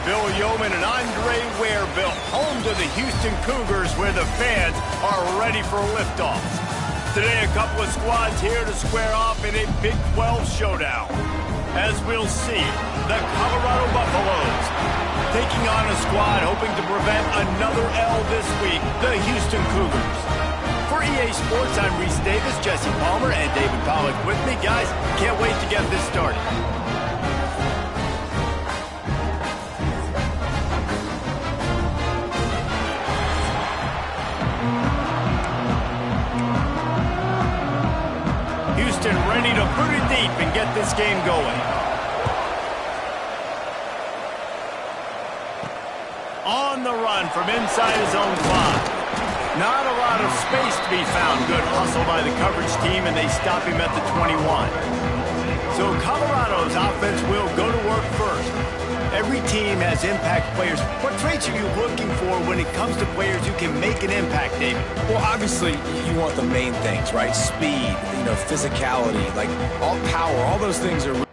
Bill Yeoman and Andre Ware built home to the Houston Cougars, where the fans are ready for liftoff. Today, a couple of squads here to square off in a Big 12 showdown. As we'll see, the Colorado Buffaloes taking on a squad hoping to prevent another L this week, the Houston Cougars. For EA Sports, I'm Reese Davis, Jesse Palmer, and David Pollack with me. Guys, can't wait to get this started. Houston ready to put it deep and get this game going. On the run from inside his own 5. Not a lot of space to be found. Good hustle by the coverage team, and they stop him at the 21. So Colorado's offense will go to work first. Every team has impact players. What traits are you looking for when it comes to players who can make an impact, David? Well, obviously, you want the main things, right? Speed, physicality, like all power, all those things are...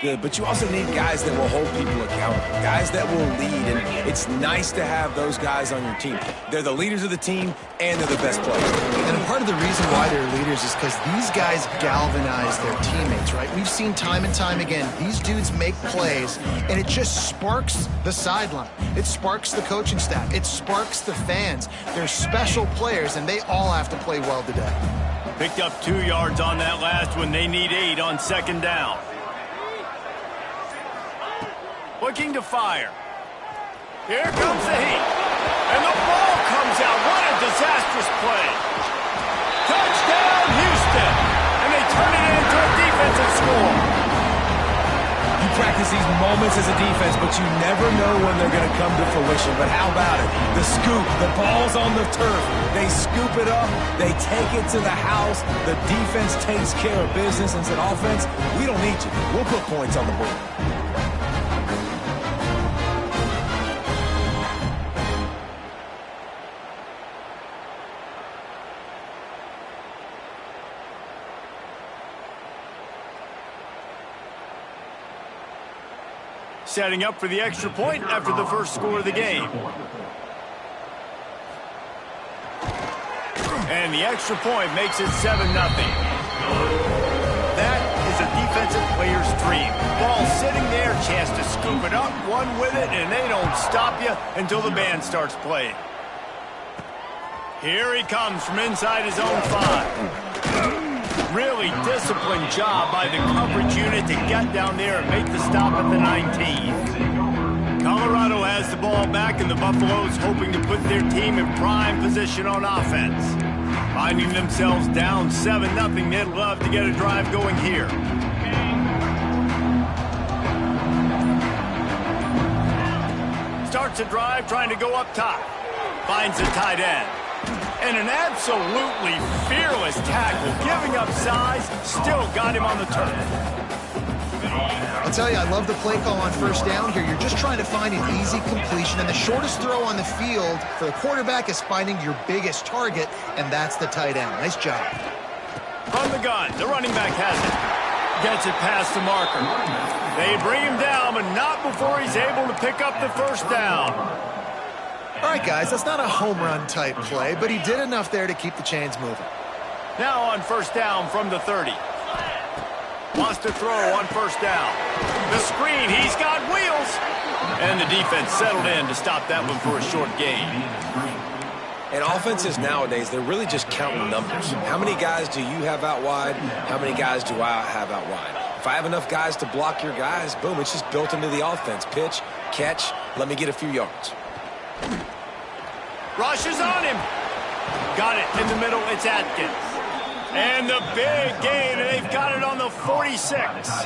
Good, but you also need guys that will hold people accountable, guys that will lead, and it's nice to have those guys on your team. They're the leaders of the team, and they're the best players. And part of the reason why they're leaders is because these guys galvanize their teammates, right? We've seen time and time again, these dudes make plays, and it just sparks the sideline. It sparks the coaching staff. It sparks the fans. They're special players, and they all have to play well today. Picked up 2 yards on that last one. They need 8 on 2nd down. Looking to fire. Here comes the heat. And the ball comes out. What a disastrous play. Touchdown, Houston. And they turn it into a defensive score. You practice these moments as a defense, but you never know when they're going to come to fruition. But how about it? The scoop, the ball's on the turf. They scoop it up. They take it to the house. The defense takes care of business and said, offense, we don't need you. We'll put points on the board. Setting up for the extra point after the first score of the game. And the extra point makes it 7-0. That is a defensive player's dream. Ball sitting there, chance to scoop it up, one with it, and they don't stop you until the band starts playing. Here he comes from inside his own 5. Really disciplined job by the coverage unit to get down there and make the stop at the 19. Colorado has the ball back, and the Buffaloes hoping to put their team in prime position on offense. Finding themselves down 7-0, they'd love to get a drive going here. Starts a drive trying to go up top. Finds the tight end. And an absolutely fearless tackle, giving up size, still got him on the turf. I'll tell you, I love the play call on first down here. You're just trying to find an easy completion, and the shortest throw on the field for the quarterback is finding your biggest target, and that's the tight end. Nice job. From the gun, the running back has it. Gets it past the marker. They bring him down, but not before he's able to pick up the first down. All right, guys, that's not a home run type play, but he did enough there to keep the chains moving. Now on first down from the 30. Wants to throw on first down. The screen, he's got wheels. And the defense settled in to stop that one for a short gain. And offenses nowadays, they're really just counting numbers. How many guys do you have out wide? How many guys do I have out wide? If I have enough guys to block your guys, boom, it's just built into the offense. Pitch, catch, let me get a few yards. Rushes on him. Got it in the middle. It's Atkins. And the big gain, and they've got it on the 46.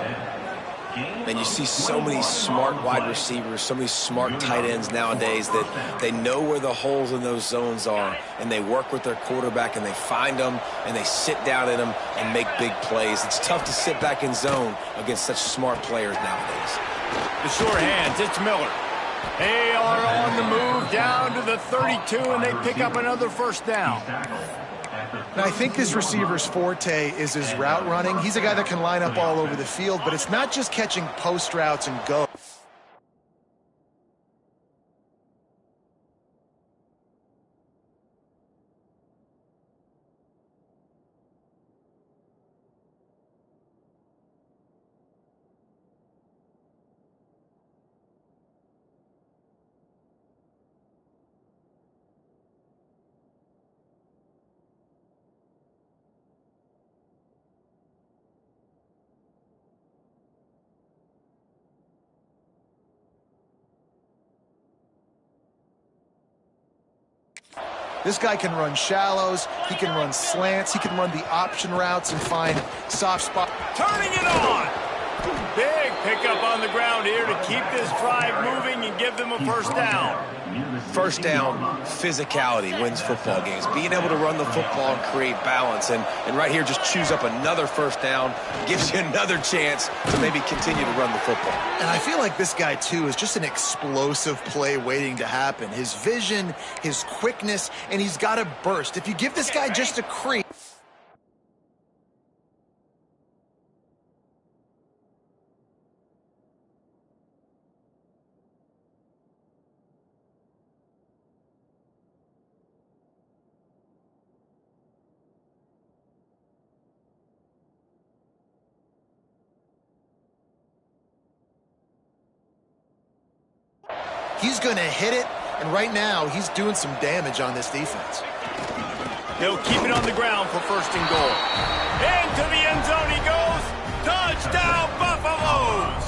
And you see so many smart wide receivers, so many smart tight ends nowadays that they know where the holes in those zones are, and they work with their quarterback, and they find them, and they sit down in them and make big plays. It's tough to sit back in zone against such smart players nowadays. The sure hands, it's Miller. They are on the move down to the 32, and they pick up another first down. Now, I think this receiver's forte is his route running. He's a guy that can line up all over the field, but it's not just catching post routes and go. This guy can run shallows, he can run slants, he can run the option routes and find soft spot. Turning it on! Big pickup on the ground here to keep this drive moving and give them a first down. First down, physicality wins football games. Being able to run the football and create balance. And right here, just choose up another first down, gives you another chance to maybe continue to run the football. And I feel like this guy, too, is just an explosive play waiting to happen. His vision, his quickness, and he's got a burst. If you give this guy just a creep. he's going to hit it, and right now he's doing some damage on this defense. They'll keep it on the ground for first and goal. Into the end zone he goes. Touchdown, Buffaloes!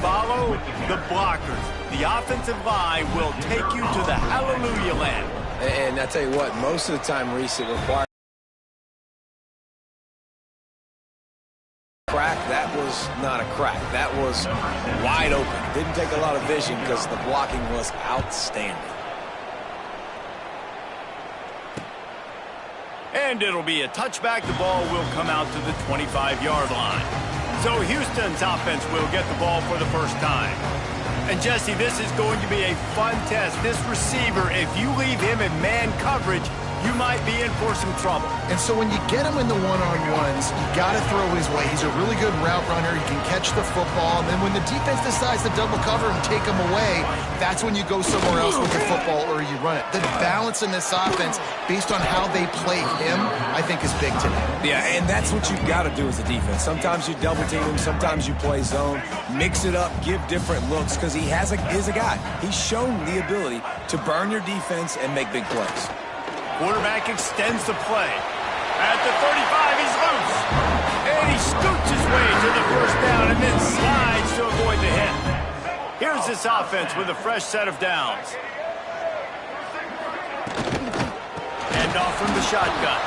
Follow the blockers. The offensive line will take you to the hallelujah land. And I tell you what, most of the time, Reese, it requires crack. That was not a crack. That was wide open. Didn't take a lot of vision because the blocking was outstanding. And it'll be a touchback. The ball will come out to the 25-yard line. So Houston's offense will get the ball for the first time. And Jesse, this is going to be a fun test. This receiver, if you leave him in man coverage, you might be in for some trouble. And so when you get him in the one-on-ones, you got to throw his way. He's a really good route runner. He can catch the football. And then when the defense decides to double cover and take him away, that's when you go somewhere else with the football or you run it. The balance in this offense, based on how they play him, I think is big today. Yeah, and that's what you've got to do as a defense. Sometimes you double team him, sometimes you play zone. Mix it up, give different looks, because he's a guy. He's shown the ability to burn your defense and make big plays. Quarterback extends the play. At the 35, he's loose. And he scoots his way to the first down and then slides to avoid the hit. Here's this offense with a fresh set of downs. Hand off from the shotgun.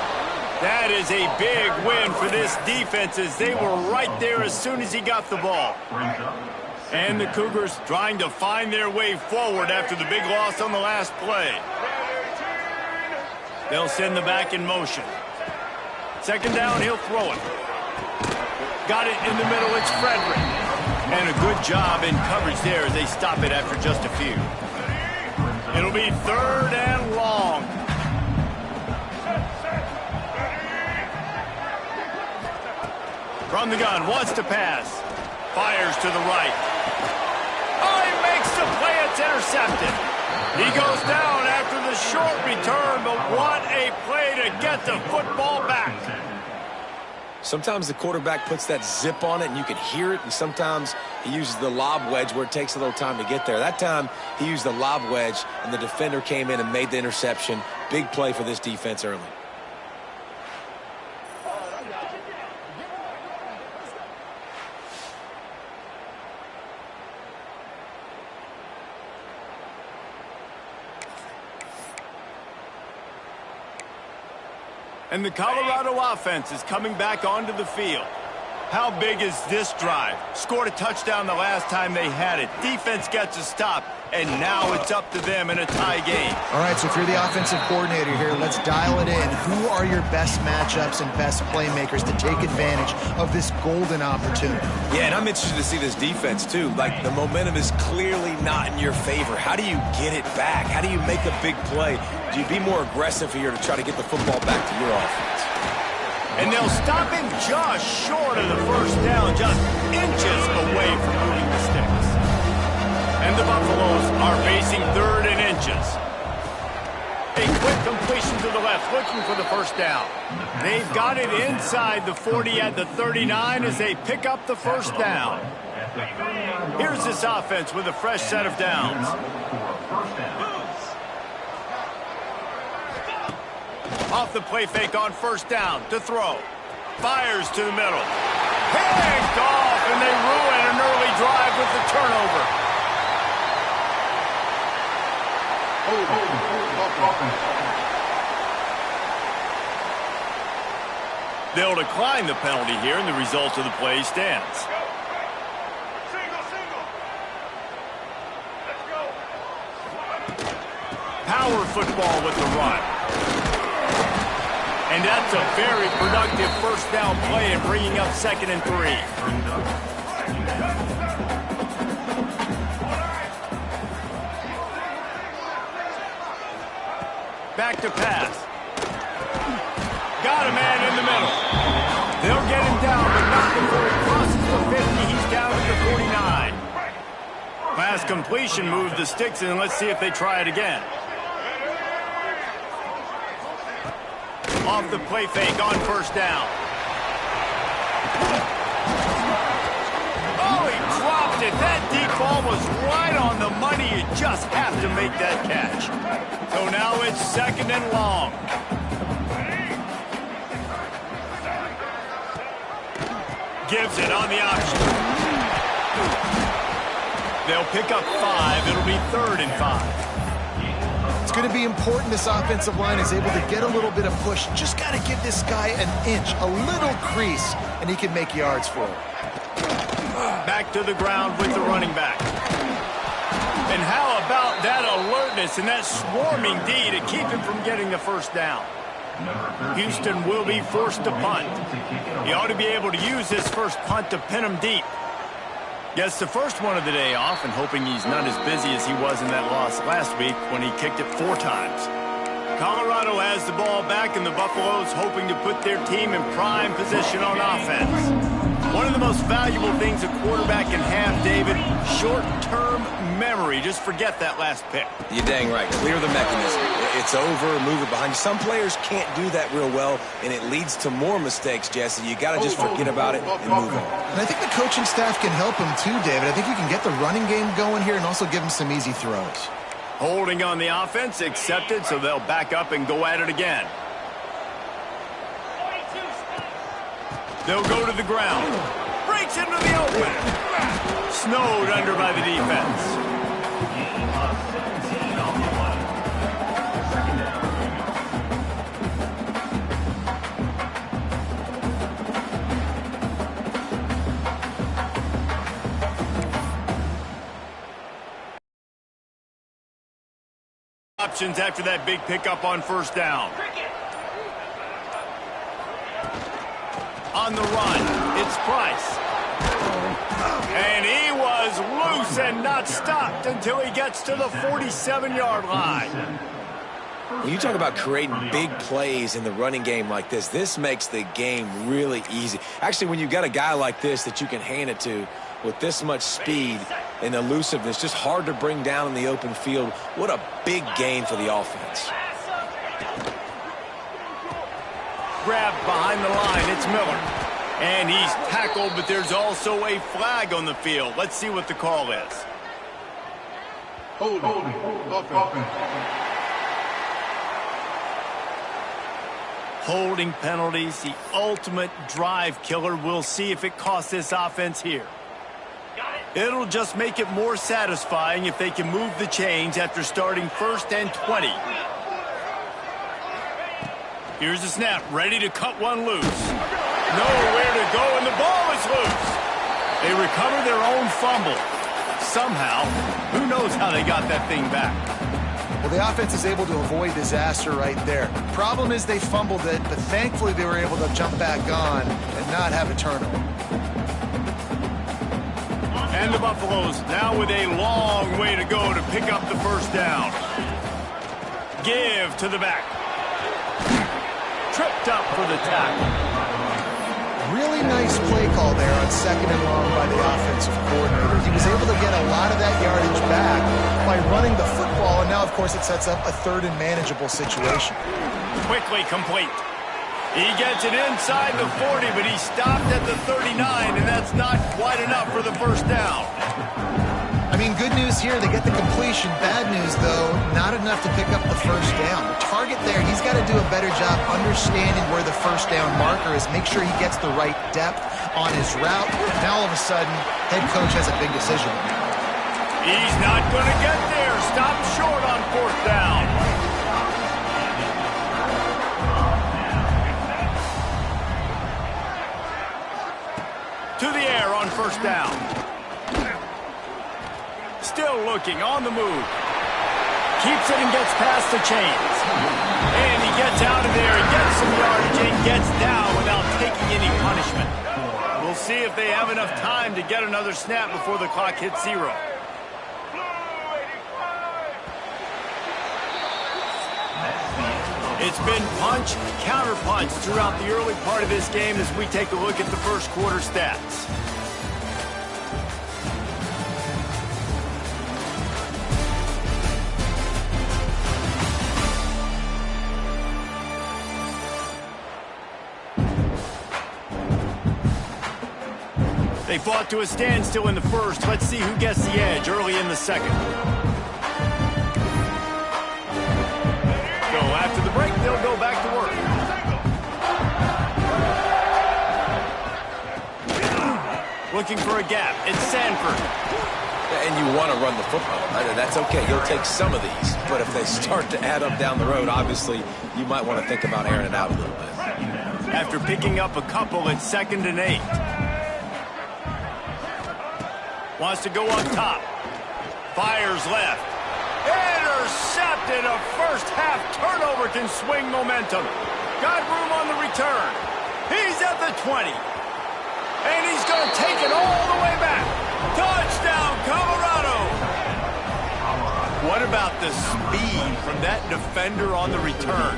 That is a big win for this defense as they were right there as soon as he got the ball. And the Cougars trying to find their way forward after the big loss on the last play. They'll send the back in motion. Second down, he'll throw it. Got it in the middle, it's Frederick. And a good job in coverage there as they stop it after just a few. It'll be third and long. From the gun, wants to pass. Fires to the right. Oh, he makes the play, it's intercepted. He goes down after the short return, but what a play to get the football back. Sometimes the quarterback puts that zip on it and you can hear it, and sometimes he uses the lob wedge where it takes a little time to get there. That time he used the lob wedge and the defender came in and made the interception. Big play for this defense early. And the Colorado offense is coming back onto the field. How big is this drive? Scored a touchdown the last time they had it. Defense gets a stop, and now it's up to them in a tie game. All right, so if you're the offensive coordinator here, let's dial it in. Who are your best matchups and best playmakers to take advantage of this golden opportunity? Yeah, and I'm interested to see this defense, too. Like, the momentum is clearly not in your favor. How do you get it back? How do you make a big play? Do you be more aggressive here to try to get the football back to your offense? And they'll stop him just short of the first down, just inches away from moving the sticks. And the Buffaloes are facing third and inches. A quick completion to the left, looking for the first down. They've got it inside the 40 at the 39 as they pick up the first down. Here's this offense with a fresh set of downs. Off the play fake on first down to throw. Fires to the middle. Picked off, and they ruin an early drive with the turnover. They'll decline the penalty here, and the result of the play stands. Power football with the run. And that's a very productive first down play and bringing up 2nd and 3. Back to pass. Got a man in the middle. They'll get him down, but not before he crosses the 50. He's down at the 49. Pass completion moves the sticks in. Let's see if they try it again. Off the play fake on first down. Oh, he dropped it. That deep ball was right on the money. You just have to make that catch. So now it's 2nd and long. Gives it on the option. They'll pick up 5. It'll be 3rd and 5. It's going to be important this offensive line is able to get a little bit of push. Just got to give this guy an inch, a little crease, and he can make yards for it. Back to the ground with the running back. And how about that alertness and that swarming D to keep him from getting the first down? Houston will be forced to punt. He ought to be able to use his first punt to pin him deep. Gets the first one of the day off and hoping he's not as busy as he was in that loss last week when he kicked it 4 times. Colorado has the ball back, and the Buffaloes hoping to put their team in prime position on offense. One of the most valuable things a quarterback can have, David, short-term memory. Just forget that last pick. You're dang right. Clear the mechanism. It's over, move it behind you. Some players can't do that real well, and it leads to more mistakes, Jesse. You got to just forget about it and move on. And I think the coaching staff can help him too, David. I think you can get the running game going here and also give him some easy throws. Holding on the offense, accepted, so they'll back up and go at it again. They'll go to the ground. Breaks into the open. Snowed under by the defense. Options after that big pickup on 1st down. On the run, it's Price. And he was loose and not stopped until he gets to the 47-yard line. When you talk about creating big plays in the running game like this, this makes the game really easy. Actually, when you've got a guy like this that you can hand it to with this much speed and elusiveness, just hard to bring down in the open field. What a big gain for the offense. Grabbed behind the line, it's Miller. And he's tackled, but there's also a flag on the field. Let's see what the call is. Holding penalties, the ultimate drive killer. We'll see if it costs this offense here. It'll just make it more satisfying if they can move the chains after starting 1st and 20. Here's the snap, ready to cut one loose. Nowhere to go, and the ball is loose. They recover their own fumble. Somehow, who knows how they got that thing back. Well, the offense is able to avoid disaster right there. Problem is they fumbled it, but thankfully they were able to jump back on and not have a turnover. And the Buffaloes now with a long way to go to pick up the 1st down. Give to the back. Tripped up for the tackle. Really nice play call there on 2nd and long by the offensive coordinator. He was able to get a lot of that yardage back by running the football, and now, of course, it sets up a 3rd and manageable situation. Quickly complete. He gets it inside the 40, but he stopped at the 39, and that's not quite enough for the 1st down. I mean, good news here, they get the completion. Bad news, though, not enough to pick up the 1st down. The target there, he's got to do a better job understanding where the 1st down marker is, make sure he gets the right depth on his route. Now, all of a sudden, head coach has a big decision. He's not going to get there. Stop short on 4th down. To the air on 1st down. Still looking, on the move. Keeps it and gets past the chains. And he gets out of there and gets some yardage and gets down without taking any punishment. We'll see if they have enough time to get another snap before the clock hits 0. It's been punch, counter punch throughout the early part of this game as we take a look at the 1st quarter stats. They fought to a standstill in the first. Let's see who gets the edge early in the second. So after the break, they'll go back to work. Looking for a gap. It's Sanford. And you want to run the football. That's okay. You'll take some of these. But if they start to add up down the road, obviously, you might want to think about airing it out a little bit. After picking up a couple, it's 2nd and 8. Wants to go on top. Fires left. Intercepted. A first-half turnover can swing momentum. Got room on the return. He's at the 20. And he's going to take it all the way back. Touchdown, Colorado. What about the speed from that defender on the return?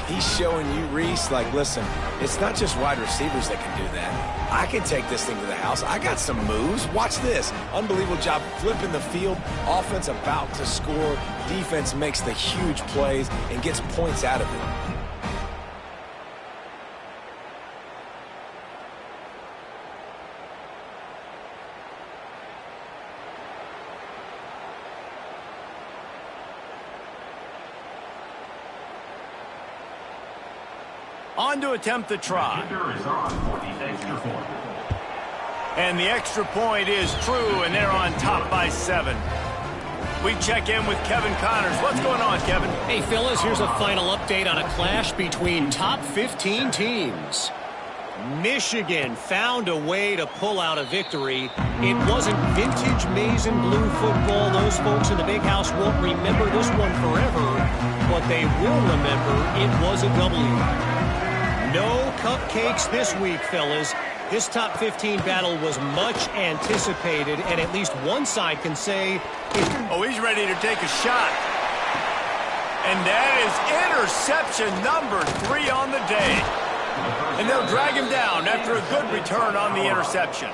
He's showing you, Reese, like, listen, it's not just wide receivers that can do that. I can take this thing to the house. I got some moves. Watch this. Unbelievable job flipping the field. Offense about to score. Defense makes the huge plays and gets points out of it. On to attempt the try. And the extra point is true, and they're on top by 7. We check in with Kevin Connors. What's going on, Kevin? Hey, fellas, here's a final update on a clash between top 15 teams. Michigan found a way to pull out a victory. It wasn't vintage maize and blue football. Those folks in the big house won't remember this one forever, but they will remember it was a W. No cupcakes this week, fellas. This top 15 battle was much anticipated, and at least one side can say... Oh, he's ready to take a shot. And that is interception number 3 on the day. And they'll drag him down after a good return on the interception.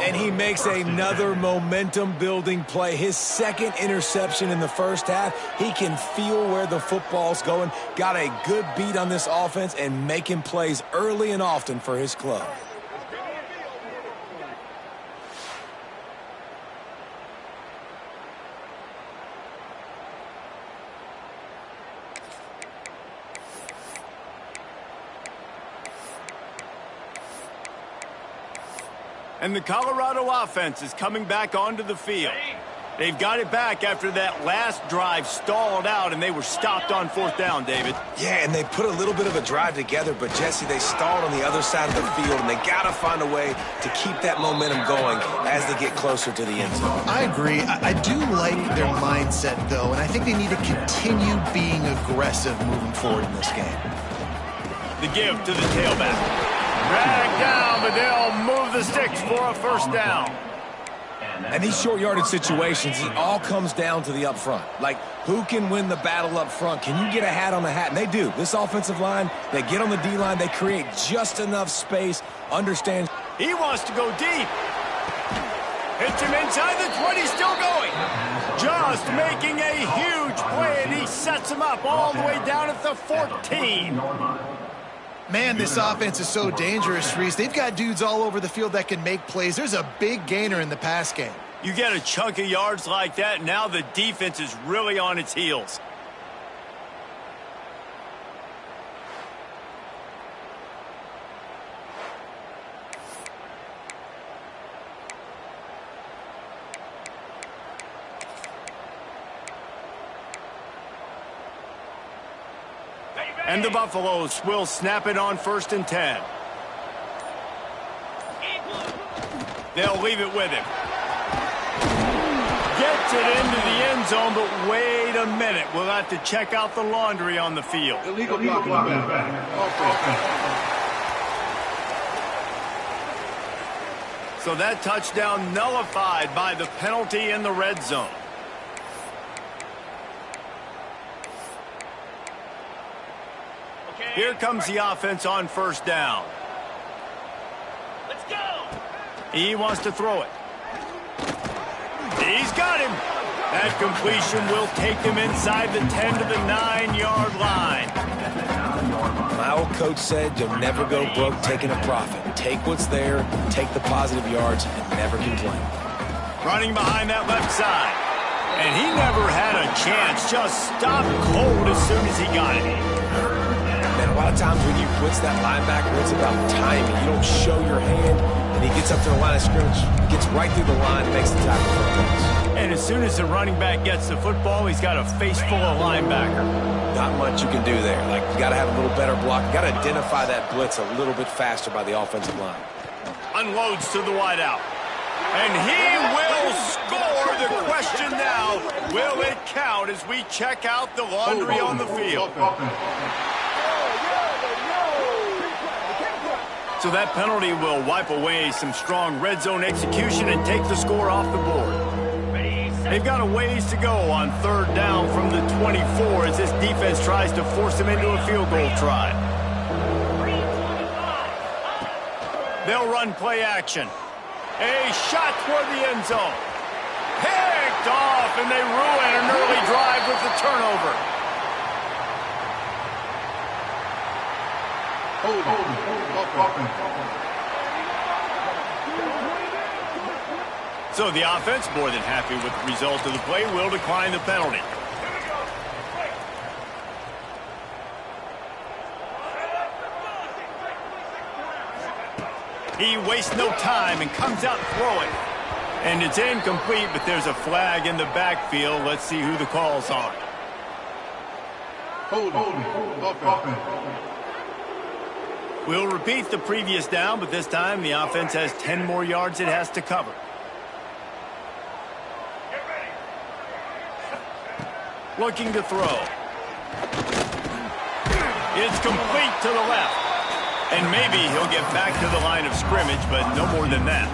And he makes another momentum-building play. His 2nd interception in the first half. He can feel where the football's going. Got a good beat on this offense and making plays early and often for his club. And the Colorado offense is coming back onto the field. They've got it back after that last drive stalled out, and they were stopped on 4th down, David. Yeah, and they put a little bit of a drive together, but, Jesse, they stalled on the other side of the field, and they got to find a way to keep that momentum going as they get closer to the end zone. I agree. I do like their mindset, though, and I think they need to continue being aggressive moving forward in this game. The give to the tailback. Drag down, but they'll move the sticks for a first down. And these short yardage situations, it all comes down to the up front. Like, who can win the battle up front? Can you get a hat on a hat? And they do. This offensive line, they get on the D-line. They create just enough space. Understand. He wants to go deep. Hits him inside the 20, still going. Just making a huge play, and he sets him up all the way down at the 14. Man, this offense is so dangerous, Reese. They've got dudes all over the field that can make plays. There's a big gainer in the pass game. You get a chunk of yards like that, and now the defense is really on its heels. And the Buffaloes will snap it on 1st and 10. They'll leave it with him. Gets it into the end zone, but wait a minute. We'll have to check out the laundry on the field. Illegal blocking back. So that touchdown nullified by the penalty in the red zone. Here comes the offense on 1st down. Let's go! He wants to throw it. He's got him. That completion will take him inside the 10 to the 9-yard line. I old coach said, you'll never go broke taking a profit. Take what's there, take the positive yards, and never complain. Running behind that left side. And he never had a chance. Just stopped cold as soon as he got it. Man, a lot of times when you blitz that linebacker, it's about timing. You don't show your hand, and he gets up to the line of scrimmage, gets right through the line, and makes the tackle for a loss. And as soon as the running back gets the football, he's got a face full of linebacker. Not much you can do there. Like, you got to have a little better block. You got to identify that blitz a little bit faster by the offensive line. Unloads to the wideout. And he will score. The question now, will it count as we check out the laundry on the field? So that penalty will wipe away some strong red zone execution and take the score off the board. They've got a ways to go on third down from the 24 as this defense tries to force them into a field goal try. They'll run play action. A shot toward the end zone. Picked off, and they ruin an early drive with the turnover. So the offense, more than happy with the result of the play, will decline the penalty. He wastes no time and comes out throwing. And it's incomplete, but there's a flag in the backfield. Let's see who the call's on. We'll repeat the previous down, but this time the offense has 10 more yards it has to cover. Looking to throw. It's complete to the left. And maybe he'll get back to the line of scrimmage, but no more than that.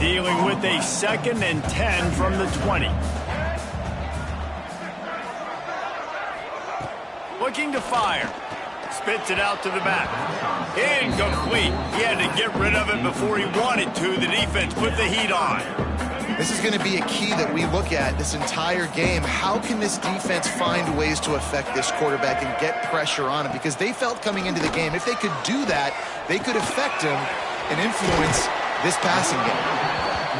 Dealing with a 2nd and 10 from the 20. Looking to fire. Spits it out to the back. Incomplete. He had to get rid of it before he wanted to. The defense put the heat on. This is going to be a key that we look at this entire game. How can this defense find ways to affect this quarterback and get pressure on him? Because they felt coming into the game, if they could do that, they could affect him and influence this passing game.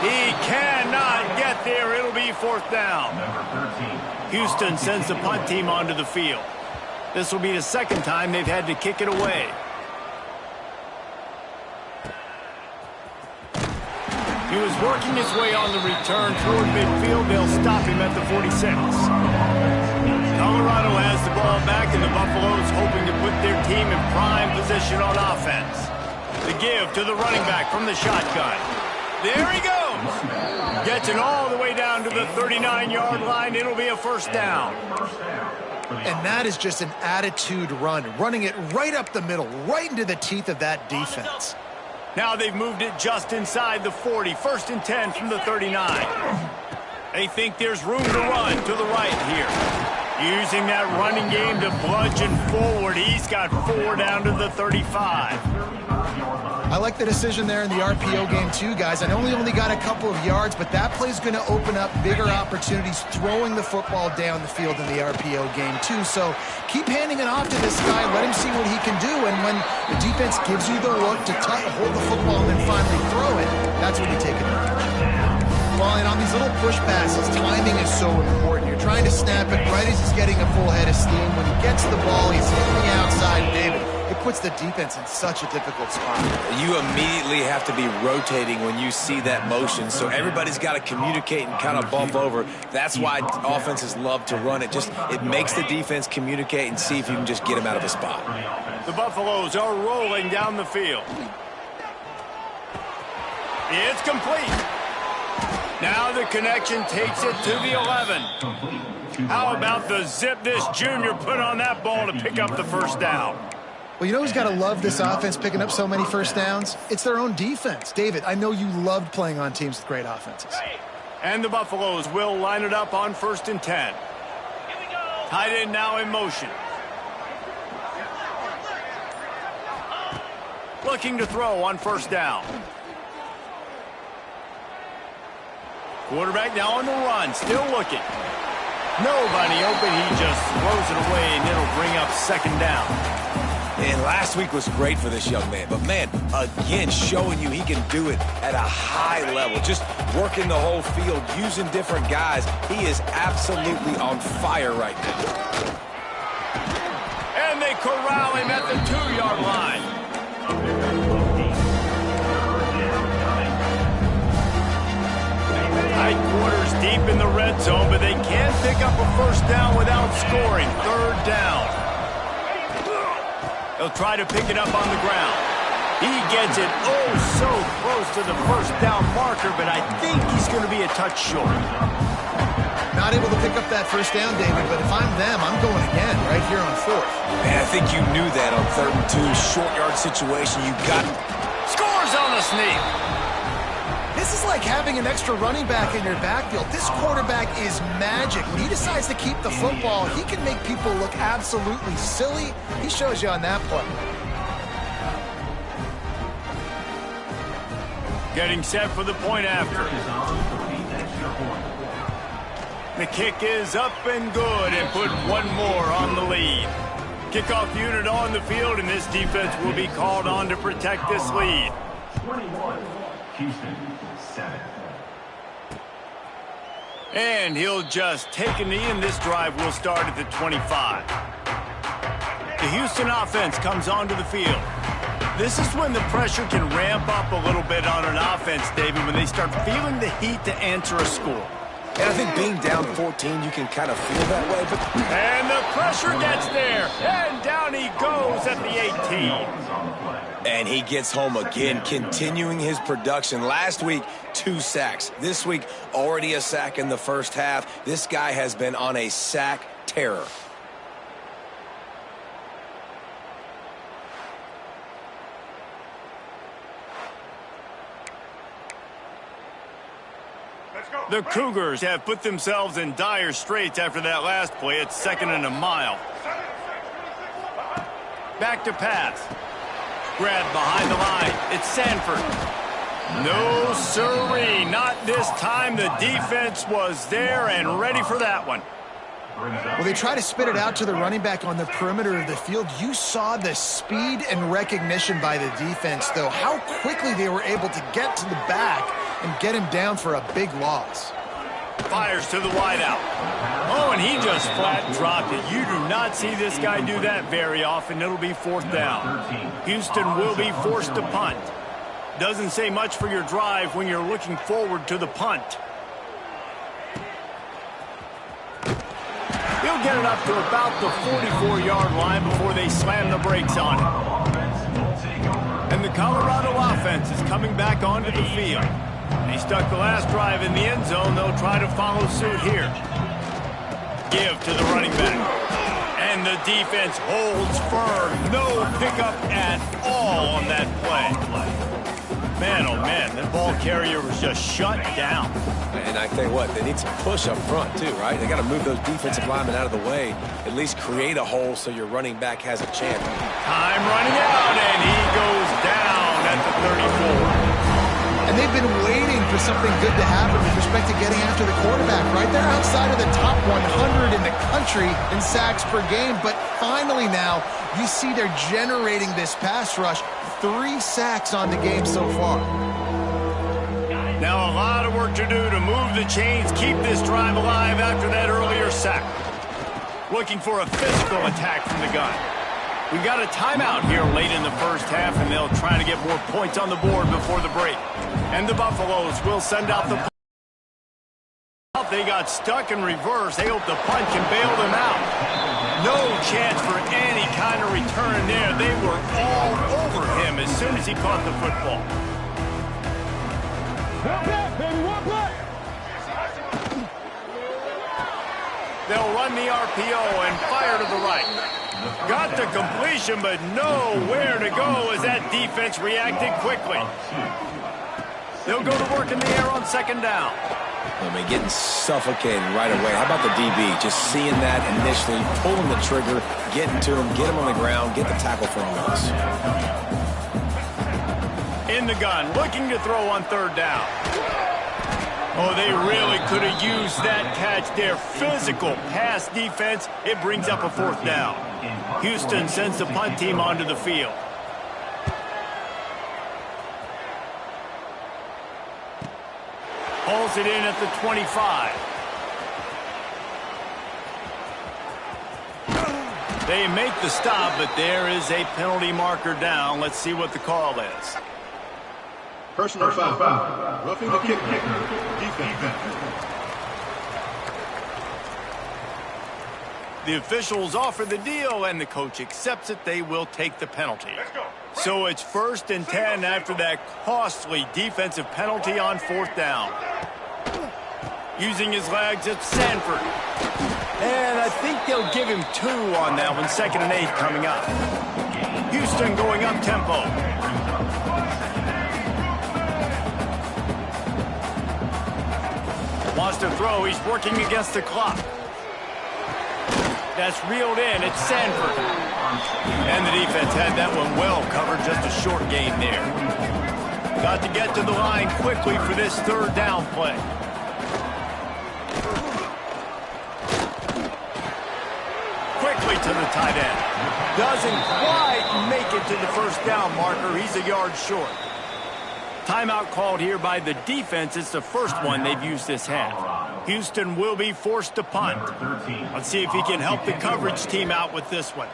He cannot get there. It'll be 4th down. Houston sends the punt team onto the field. This will be the 2nd time they've had to kick it away. He was working his way on the return toward midfield. They'll stop him at the 46. Colorado has the ball back, and the Buffaloes hoping to put their team in prime position on offense. The give to the running back from the shotgun. There he goes. Gets it all the way down to the 39-yard line. It'll be a 1st down. And that is just an attitude run, running it right up the middle, right into the teeth of that defense. Now they've moved it just inside the 40. 1st and 10 from the 39. They think there's room to run to the right here. Using that running game to bludgeon forward. He's got 4 down to the 35. I like the decision there in the RPO game too, guys. I know he only got a couple of yards, but that play's going to open up bigger opportunities throwing the football down the field in the RPO game too. So keep handing it off to this guy. Let him see what he can do. And when the defense gives you the look to hold the football and then finally throw it, that's when you take it out. Well, and on these little push passes, timing is so important. You're trying to snap it right as he's getting a full head of steam. When he gets the ball, he's hitting the outside, David. It puts the defense in such a difficult spot. You immediately have to be rotating when you see that motion, so everybody's got to communicate and kind of bump over. That's why offenses love to run it. It makes the defense communicate and see if you can just get him out of a spot. The Buffaloes are rolling down the field. It's complete. Now the connection takes it to the 11. How about the zip this junior put on that ball to pick up the 1st down? Well, you know who's got to love this offense picking up so many 1st downs? It's their own defense. David, I know you loved playing on teams with great offenses. And the Buffaloes will line it up on 1st and 10. Tight end now in motion. Looking to throw on 1st down. Quarterback now on the run, still looking. Nobody open, he just throws it away, and it'll bring up 2nd down. And last week was great for this young man. But, man, again, showing you he can do it at a high level. Just working the whole field, using different guys. He is absolutely on fire right now. And they corral him at the 2-yard line. Tight quarters deep in the red zone, but they can pick up a first down without scoring. 3rd down. He'll try to pick it up on the ground. He gets it oh so close to the first down marker, but I think he's going to be a touch short. Not able to pick up that first down, David, but if I'm them, I'm going again right here on 4th. Man, I think you knew that on 3rd and 2, short yard situation. You got Scores on the sneak. This is like having an extra running back in your backfield. This quarterback is magic. When he decides to keep the football, he can make people look absolutely silly. He shows you on that play. Getting set for the point after. The kick is up and good and put one more on the lead. Kickoff unit on the field, and this defense will be called on to protect this lead. 21, Houston, 7. And he'll just take a knee, and this drive will start at the 25. The Houston offense comes onto the field. This is when the pressure can ramp up a little bit on an offense, David, when they start feeling the heat to answer a score. And I think being down 14, you can kind of feel that way. But And the pressure gets there, and down he goes at the 18. And he gets home again, continuing his production. Last week, 2 sacks. This week, already a sack in the first half. This guy has been on a sack terror. The Cougars have put themselves in dire straits after that last play. It's 2nd and a mile. Back to pass. Grabbed behind the line. It's Sanford. No siree, not this time. The defense was there and ready for that one. Well, they try to spit it out to the running back on the perimeter of the field. You saw the speed and recognition by the defense, though, how quickly they were able to get to the back and get him down for a big loss. Fires to the wideout. Oh, and he just flat dropped it. You do not see this guy do that very often. It'll be 4th down. Houston will be forced to punt. Doesn't say much for your drive when you're looking forward to the punt. He'll get it up to about the 44-yard line before they slam the brakes on him. And the Colorado offense is coming back onto the field. They stuck the last drive in the end zone. They'll try to follow suit here. Give to the running back. And the defense holds firm. No pickup at all on that play. Man, oh man, that ball carrier was just shut down. And I tell you what, they need some push up front too, right? They got to move those defensive linemen out of the way, at least create a hole so your running back has a chance. Time running out, and he goes down at the 34. And they've been waiting for something good to happen with respect to getting after the quarterback, right? They're outside of the top 100 in the country in sacks per game, but finally now you see they're generating this pass rush. 3 sacks on the game so far. Now a lot of work to do to move the chains, keep this drive alive after that earlier sack. Looking for a physical attack from the gun. We've got a timeout here late in the first half, and they'll try to get more points on the board before the break. And the Buffaloes will send out the punt. They got stuck in reverse. They hope the punt can bail them out. No chance for any kind of return there. They were all over him as soon as he caught the football. They'll run the RPO and fire to the right. Got the completion, but nowhere to go as that defense reacted quickly. They'll go to work in the air on 2nd down. I mean, getting suffocated right away. How about the DB? Just seeing that initially, pulling the trigger, getting to him, get him on the ground, get the tackle for a loss. In the gun, looking to throw on 3rd down. Oh, they really could have used that catch. Their physical pass defense, it brings up a 4th down. Houston sends the punt team onto the field. Pulls it in at the 25. They make the stop, but there is a penalty marker down. Let's see what the call is. Personal foul. Roughing the kicker. Defense. The officials offer the deal, and the coach accepts it. They will take the penalty. So it's 1st and 10 after that costly defensive penalty on 4th down. Using his legs, it's Sanford. And I think they'll give him 2 on that one. 2nd and 8 coming up. Houston going up tempo. Wants to throw. He's working against the clock. That's reeled in. It's Sanford. And the defense had that one well covered. Just a short gain there. Got to get to the line quickly for this 3rd down play. Quickly to the tight end. Doesn't quite make it to the 1st down marker. He's a yard short. Timeout called here by the defense. It's the first one they've used this half. Houston will be forced to punt. Let's see if he can help the coverage team out with this one.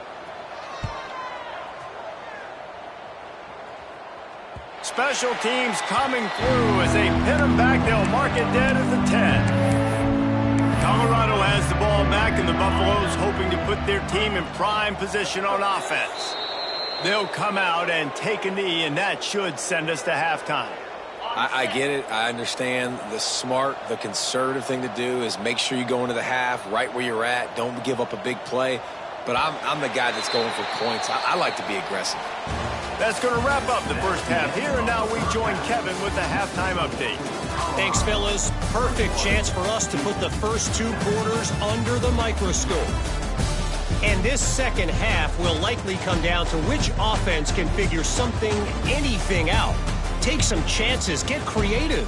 Special teams coming through as they pin him back. They'll mark it dead at the 10. Colorado has the ball back, and the Buffaloes hoping to put their team in prime position on offense. They'll come out and take a knee, and that should send us to halftime. I get it. I understand. The smart, the conservative thing to do is make sure you go into the half right where you're at. Don't give up a big play. But I'm the guy that's going for points. I like to be aggressive. That's going to wrap up the first half here, and now we join Kevin with the halftime update. Thanks, fellas. Perfect chance for us to put the first 2 quarters under the microscope. And this second half will likely come down to which offense can figure something, anything out. Take some chances, get creative.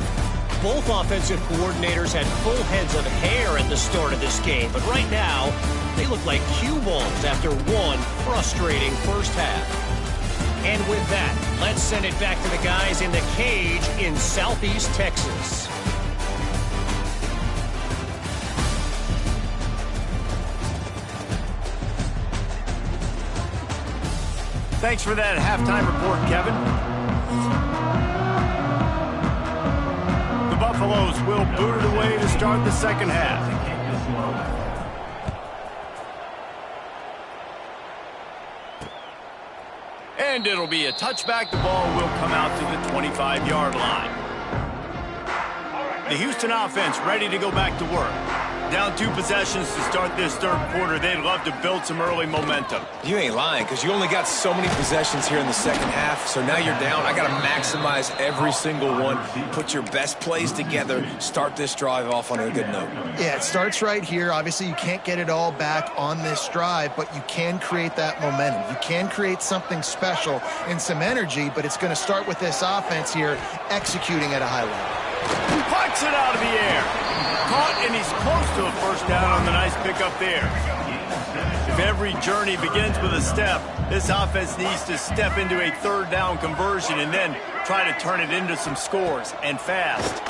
Both offensive coordinators had full heads of hair at the start of this game, but right now, they look like cue balls after one frustrating first half. And with that, let's send it back to the guys in the cage in Southeast Texas. Thanks for that halftime report, Kevin. The Buffaloes will boot it away to start the second half. And it'll be a touchback. The ball will come out to the 25-yard line. The Houston offense ready to go back to work. Down 2 possessions to start this third quarter. They'd love to build some early momentum. You ain't lying, because you only got so many possessions here in the second half, so now you're down. I got to maximize every single one, put your best plays together, start this drive off on a good note. Yeah, it starts right here. Obviously, you can't get it all back on this drive, but you can create that momentum. You can create something special and some energy, but it's going to start with this offense here executing at a high level. Puts it out of the air. Caught, and he's close to a first down on the nice pickup there. If every journey begins with a step, this offense needs to step into a third down conversion and then try to turn it into some scores, and fast.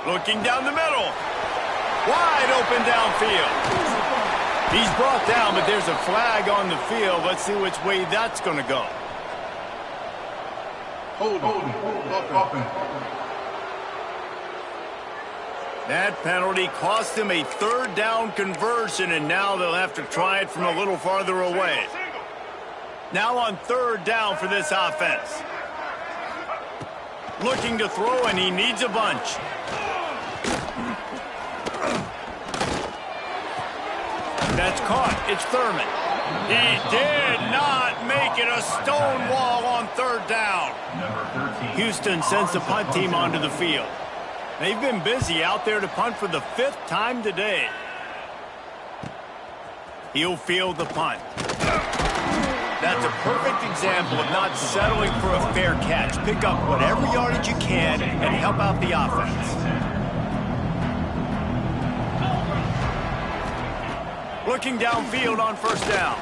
Looking down the middle. Wide open downfield. He's brought down, but there's a flag on the field. Let's see which way that's going to go. Hold on. That penalty cost them a third down conversion, and now they'll have to try it from a little farther away. Now on third down for this offense. Looking to throw, and he needs a bunch. That's caught. It's Thurman. He did not make it. A stone wall on third down. Houston sends the punt team onto the field. They've been busy out there to punt for the 5th time today. He'll field the punt. That's a perfect example of not settling for a fair catch. Pick up whatever yardage you can and help out the offense. Looking downfield on first down.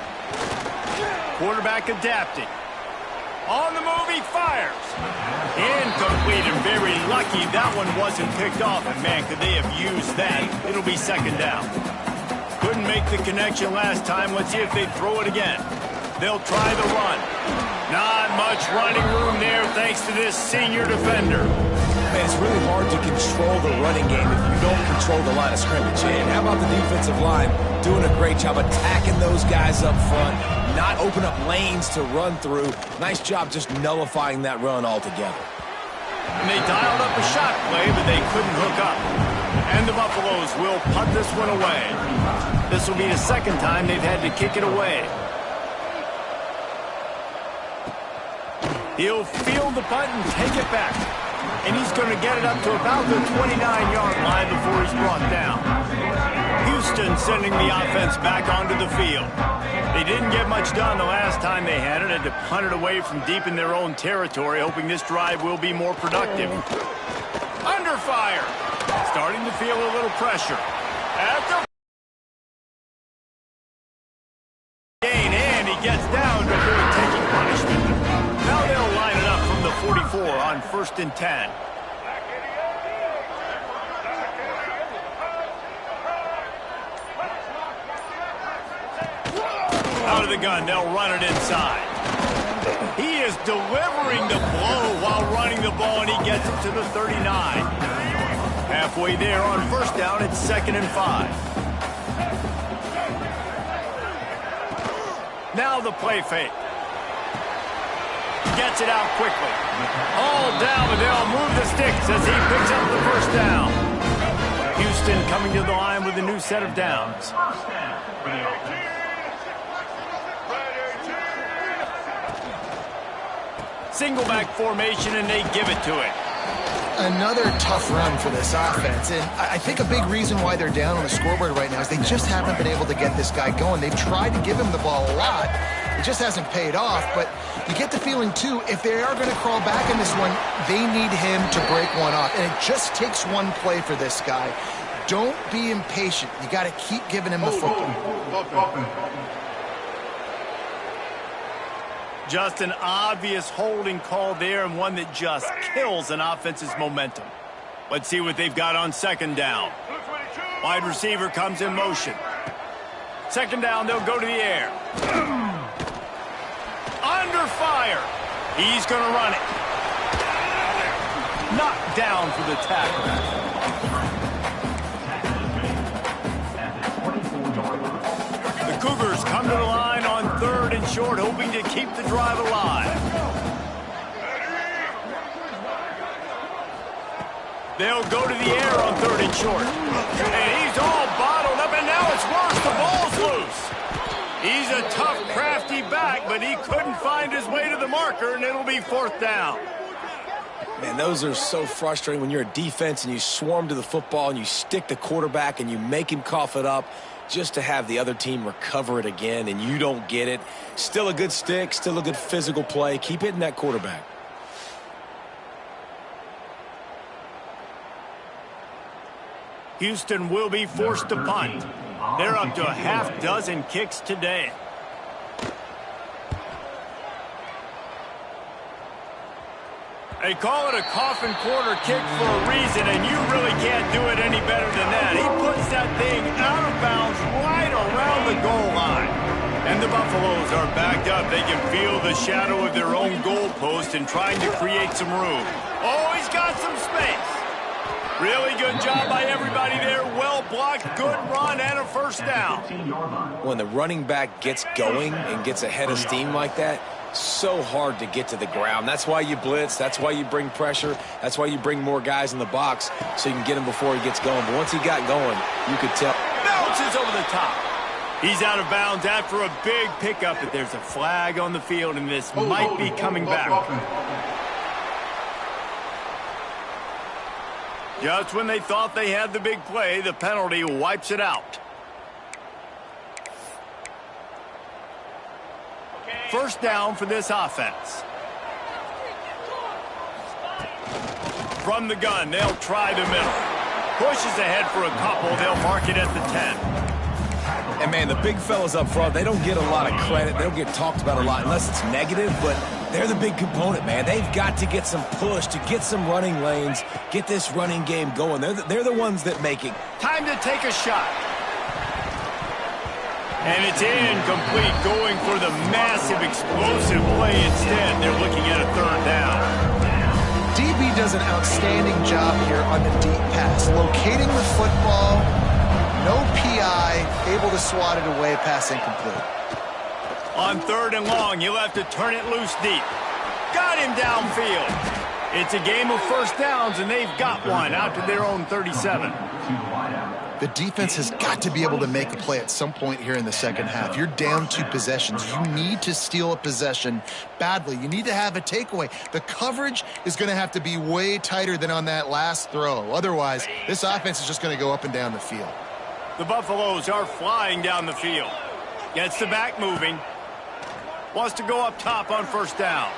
Quarterback adapting. On the move, he fires. Incomplete and very lucky that one wasn't picked off. And man, could they have used that. It'll be second down. Couldn't make the connection last time. Let's see if they throw it again. They'll try the run. Not much running room there thanks to this senior defender. Man, it's really hard to control the running game if you don't control the line of scrimmage. And how about the defensive line doing a great job attacking those guys up front, not open up lanes to run through. Nice job just nullifying that run altogether. And they dialed up a shot play, but they couldn't hook up. And the Buffaloes will punt this one away. This will be the second time they've had to kick it away. He'll field the punt and take it back. And he's going to get it up to about the 29-yard line before he's brought down. Houston sending the offense back onto the field. They didn't get much done the last time they had it. Had to punt it away from deep in their own territory, hoping this drive will be more productive. Under fire. Starting to feel a little pressure. At the gain, and he gets down before taking punishment. Now they'll line it up from the 44 on 1st and 10. Out of the gun, they'll run it inside. He is delivering the blow while running the ball, and he gets it to the 39. Halfway there on first down, it's 2nd and 5. Now the play fake. Gets it out quickly. All down, but they'll move the sticks as he picks up the first down. Houston coming to the line with a new set of downs. Single back formation, and they give it to it. Another tough run for this offense, and I think a big reason why they're down on the scoreboard right now is they just haven't been able to get this guy going. They've tried to give him the ball a lot. It just hasn't paid off, but you get the feeling, too, if they are going to crawl back in this one, they need him to break one off, and it just takes one play for this guy. Don't be impatient. You got to keep giving him the football. Just an obvious holding call there, and one that just kills an offense's momentum. Let's see what they've got on 2nd down. Wide receiver comes in motion. 2nd down, they'll go to the air. Under fire. He's going to run it. Knocked down for the tackle. The Cougars come to the line on 3rd and short, hoping to keep the drive alive. They'll go to the air on 3rd and short. And he's all bottled up, and now it's worse. The ball's loose. He's a tough, crafty back, but he couldn't find his way to the marker, and it'll be 4th down. Man, those are so frustrating when you're a defense and you swarm to the football and you stick the quarterback and you make him cough it up just to have the other team recover it again, and you don't get it. Still a good stick, still a good physical play. Keep hitting that quarterback. Houston will be forced to punt. They're up to a half dozen kicks today. They call it a coffin corner kick for a reason, and you really can't do it any better than that. He puts that thing out of bounds right around the goal line. And the Buffaloes are backed up. They can feel the shadow of their own goalpost and trying to create some room. Oh, he's got some space. Really good job by everybody there. Well blocked, good run, and a first down. When the running back gets going and gets ahead of steam like that, so hard to get to the ground. That's why you blitz. That's why you bring pressure. That's why you bring more guys in the box so you can get him before he gets going. But once he got going, you could tell. Bounces over the top. He's out of bounds after a big pickup, but there's a flag on the field, and this might be coming back. Just when they thought they had the big play, the penalty wipes it out. First down for this offense. From the gun, they'll try the middle. Pushes ahead for a couple. They'll mark it at the 10. And, man, the big fellas up front, they don't get a lot of credit. They don't get talked about a lot unless it's negative, but they're the big component, man. They've got to get some push, to get some running lanes, get this running game going. They're the ones that make it. Time to take a shot. And it's incomplete, going for the massive explosive play instead. They're looking at a third down. DB does an outstanding job here on the deep pass, locating the football, no PI, able to swat it away, pass incomplete. On third and long, you'll have to turn it loose deep. Got him downfield. It's a game of first downs, and they've got one out to their own 37. The defense has got to be able to make a play at some point here in the second half. You're down 2 possessions. You need to steal a possession badly. You need to have a takeaway. The coverage is going to have to be way tighter than on that last throw. Otherwise, this offense is just going to go up and down the field. The Buffaloes are flying down the field. Gets the back moving. Wants to go up top on first down.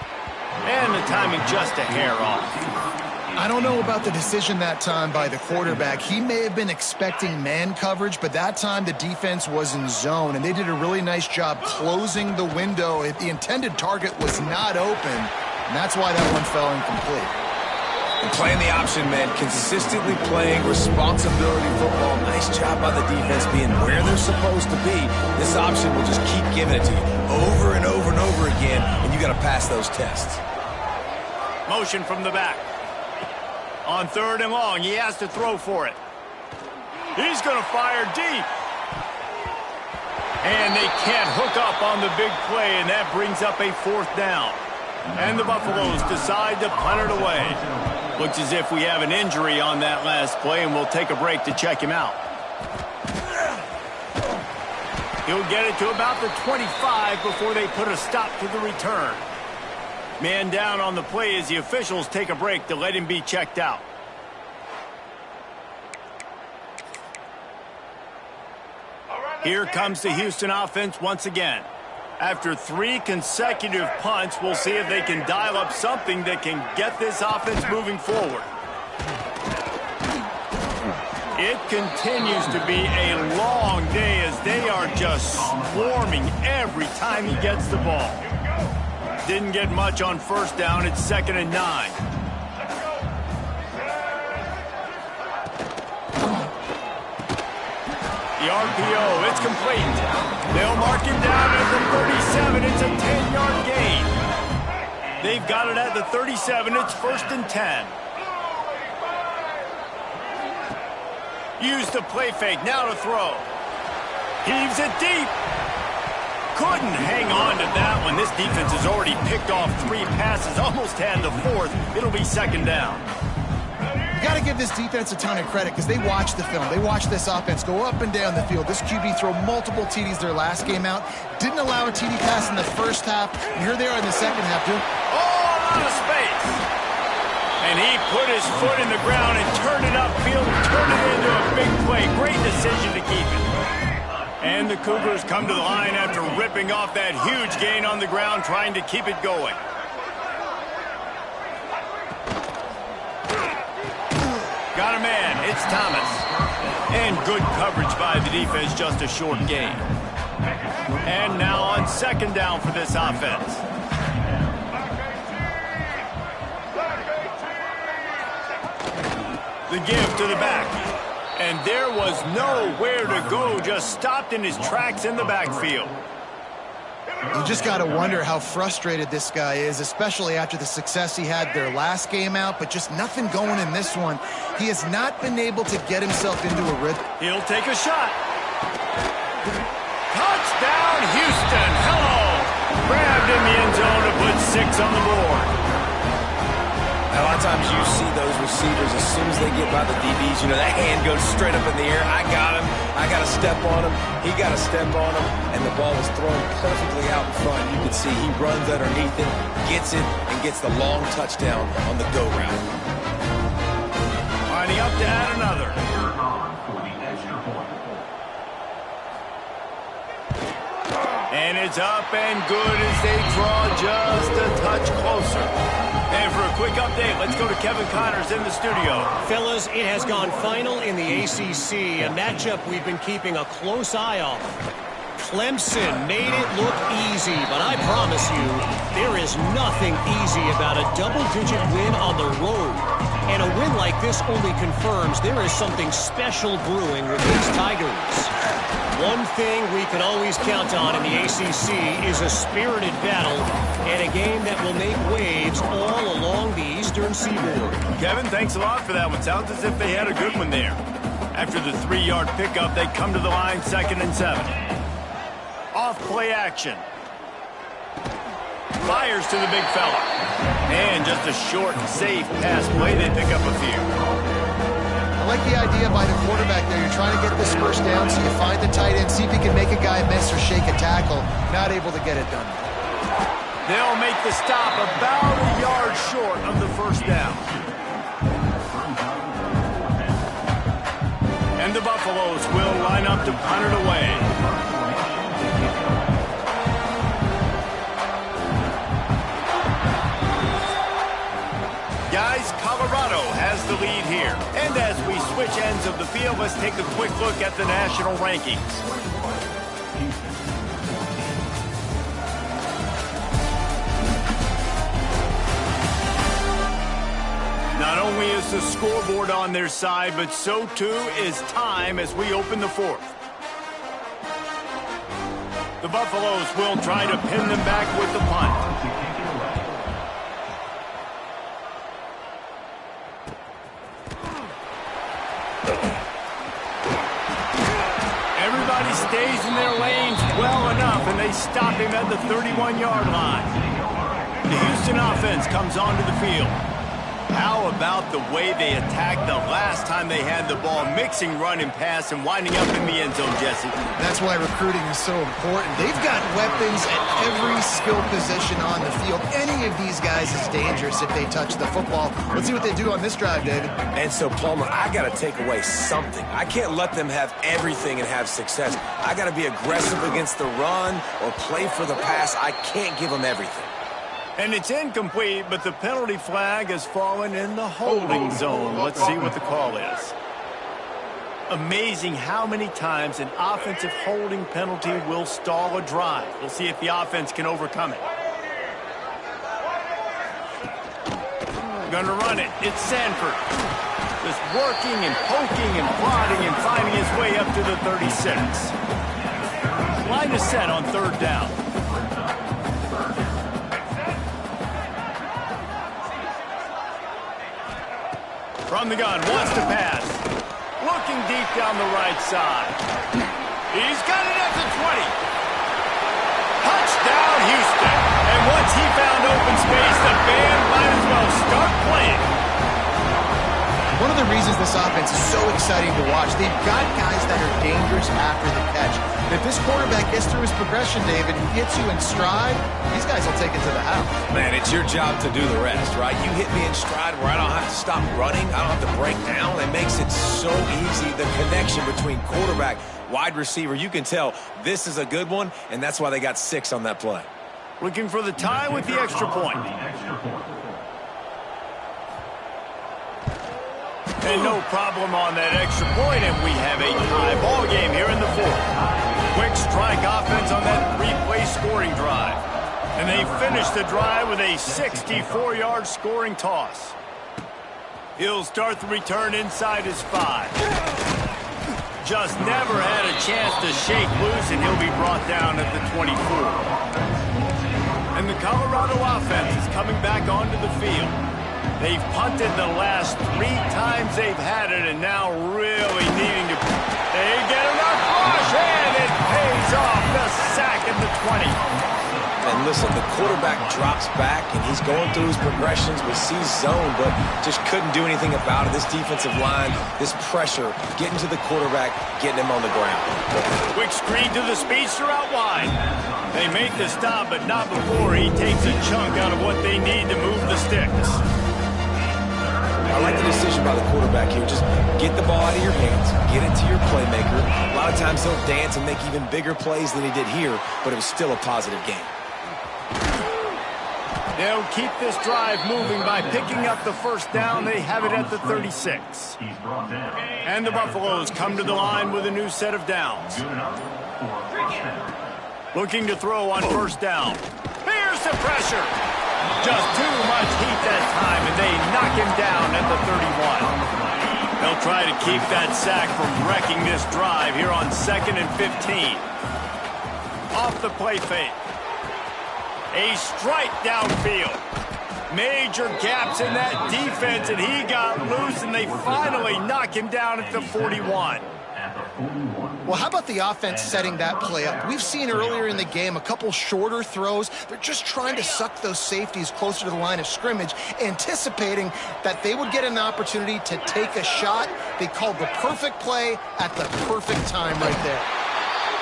And the timing just a hair off. I don't know about the decision that time by the quarterback. He may have been expecting man coverage, but that time the defense was in zone, and they did a really nice job closing the window. The intended target was not open, and that's why that one fell incomplete. And playing the option, man, consistently playing responsibility football. Nice job by the defense being where they're supposed to be. This option will just keep giving it to you over and over and over again, and you got to pass those tests. Motion from the back. On third and long, he has to throw for it. He's going to fire deep. And they can't hook up on the big play, and that brings up a fourth down. And the Buffaloes decide to punt it away. Looks as if we have an injury on that last play, and we'll take a break to check him out. He'll get it to about the 25 before they put a stop to the return. Man down on the play as the officials take a break to let him be checked out. Here comes the Houston offense once again. After 3 consecutive punts, we'll see if they can dial up something that can get this offense moving forward. It continues to be a long day as they are just swarming every time he gets the ball. Didn't get much on first down. It's 2nd and 9. The RPO, it's complete. They'll mark him down at the 37. It's a 10-yard gain. They've got it at the 37. It's 1st and 10. Use the play fake. Now to throw. Heaves it deep. Couldn't hang on to that one. This defense has already picked off 3 passes, almost had the 4th. It'll be 2nd down. You got to give this defense a ton of credit because they watch the film. They watch this offense go up and down the field. This QB throw multiple TDs their last game out. Didn't allow a TD pass in the first half. And here they are in the second half, too. Oh, out of space. And he put his foot in the ground and turned it upfield and turned it into a big play. Great decision to keep it. And the Cougars come to the line after ripping off that huge gain on the ground, trying to keep it going. Got a man. It's Thomas. And good coverage by the defense, just a short gain. And now on 2nd down for this offense. The give to the back. And there was nowhere to go, just stopped in his tracks in the backfield. You just got to wonder how frustrated this guy is, especially after the success he had their last game out, but just nothing going in this one. He has not been able to get himself into a rhythm. He'll take a shot. Touchdown, Houston. Hello. Grabbed in the end zone to put 6 on the board. A lot of times you see those receivers, as soon as they get by the DBs, you know, that hand goes straight up in the air. I got him. I got to step on him. He got to step on him. And the ball was thrown perfectly out in front. You can see he runs underneath it, gets it, and gets the long touchdown on the go route. Lining up to add another. And it's up and good as they draw just a touch closer. And for a quick update, let's go to Kevin Connors in the studio. Fellas, it has gone final in the ACC, a matchup we've been keeping a close eye on. Clemson made it look easy, but I promise you, there is nothing easy about a double-digit win on the road. And a win like this only confirms there is something special brewing with these Tigers. One thing we can always count on in the ACC is a spirited battle and a game that will make waves all along the Eastern Seaboard. Kevin, thanks a lot for that one. Sounds as if they had a good one there. After the 3-yard pickup, they come to the line 2nd and 7. Off play action. Fires to the big fella. And just a short and safe pass play. They pick up a few. I like the idea by the quarterback there. You're trying to get this first down, so you find the tight end, see if he can make a guy miss or shake a tackle. Not able to get it done. They'll make the stop about a yard short of the first down. And the Buffaloes will line up to punt it away. Guys, Colorado has the lead here. And as we switch ends of the field, let's take a quick look at the national rankings. Not only is the scoreboard on their side, but so too is time as we open the 4th. The Buffaloes will try to pin them back with the punt. Everybody stays in their lanes well enough, and they stop him at the 31-yard line. The Houston offense comes onto the field. How about the way they attacked the last time they had the ball, mixing run and pass and winding up in the end zone, Jesse? That's why recruiting is so important. They've got weapons at every skill position on the field. Any of these guys is dangerous if they touch the football. Let's see what they do on this drive, David. And so, Palmer, I got to take away something. I can't let them have everything and have success. I got to be aggressive against the run or play for the pass. I can't give them everything. And it's incomplete, but the penalty flag has fallen in the holding zone. Let's see what the call is. Amazing how many times an offensive holding penalty will stall a drive. We'll see if the offense can overcome it. Gonna run it. It's Sanford. Just working and poking and prodding and finding his way up to the 36. Line is set on 3rd down. From the gun, wants to pass. Looking deep down the right side. He's got it at the 20. Touchdown, Houston. And once he found open space, the band might as well start playing. One of the reasons this offense is so exciting to watch, they've got guys that are dangerous after the catch. And if this quarterback gets through his progression, David, and gets you in stride, these guys will take it to the house. Man, it's your job to do the rest, right? You hit me in stride where I don't have to stop running. I don't have to break down. It makes it so easy. The connection between quarterback, wide receiver, you can tell this is a good one, and that's why they got 6 on that play. Looking for the tie with the extra point. And no problem on that extra point, and we have a tie ball game here in the 4th. Quick strike offense on that 3-play scoring drive. And they finish the drive with a 64-yard scoring toss. He'll start the return inside his 5. Just never had a chance to shake loose, and he'll be brought down at the 24. And the Colorado offense is coming back onto the field. They've punted the last 3 times they've had it, and now really needing to... They get enough rush, and it pays off. The sack at the 20. And listen, the quarterback drops back, and he's going through his progressions. We see zone, but just couldn't do anything about it. This defensive line, this pressure, getting to the quarterback, getting him on the ground. Quick screen to the speedster out wide. They make the stop, but not before he takes a chunk out of what they need to move the sticks. I like the decision by the quarterback here. Just get the ball out of your hands, get it to your playmaker. A lot of times he'll dance and make even bigger plays than he did here, but it was still a positive game. They'll keep this drive moving by picking up the first down. They have it at the 36. And the Buffaloes come to the line with a new set of downs. Looking to throw on first down. Here's the pressure. Just too much heat that time, and they knock him down at the 31. They'll try to keep that sack from wrecking this drive here on 2nd and 15. Off the play fake. A strike downfield. Major gaps in that defense, and he got loose, and they finally knock him down at the 41. Well, how about the offense setting that play up? We've seen earlier in the game a couple shorter throws. They're just trying to suck those safeties closer to the line of scrimmage, anticipating that they would get an opportunity to take a shot. They called the perfect play at the perfect time right there.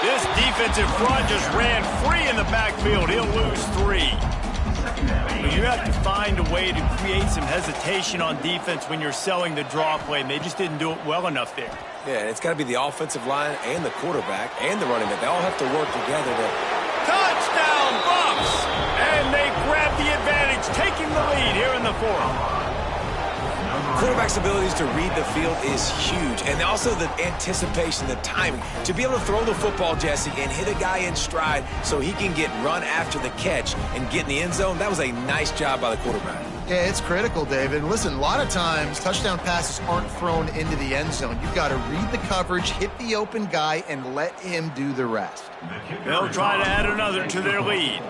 This defensive front just ran free in the backfield. He'll lose 3. But you have to find a way to create some hesitation on defense when you're selling the draw play, and they just didn't do it well enough there. Yeah, and it's got to be the offensive line and the quarterback and the running back. They all have to work together to... Touchdown, Bucks! And they grab the advantage, taking the lead here in the 4th. Quarterback's abilities to read the field is huge, and also the anticipation, the timing. To be able to throw the football, Jesse, and hit a guy in stride so he can get run after the catch and get in the end zone, that was a nice job by the quarterback. Yeah, it's critical, David. Listen, a lot of times touchdown passes aren't thrown into the end zone. You've got to read the coverage, hit the open guy, and let him do the rest. They'll try to add another to their lead.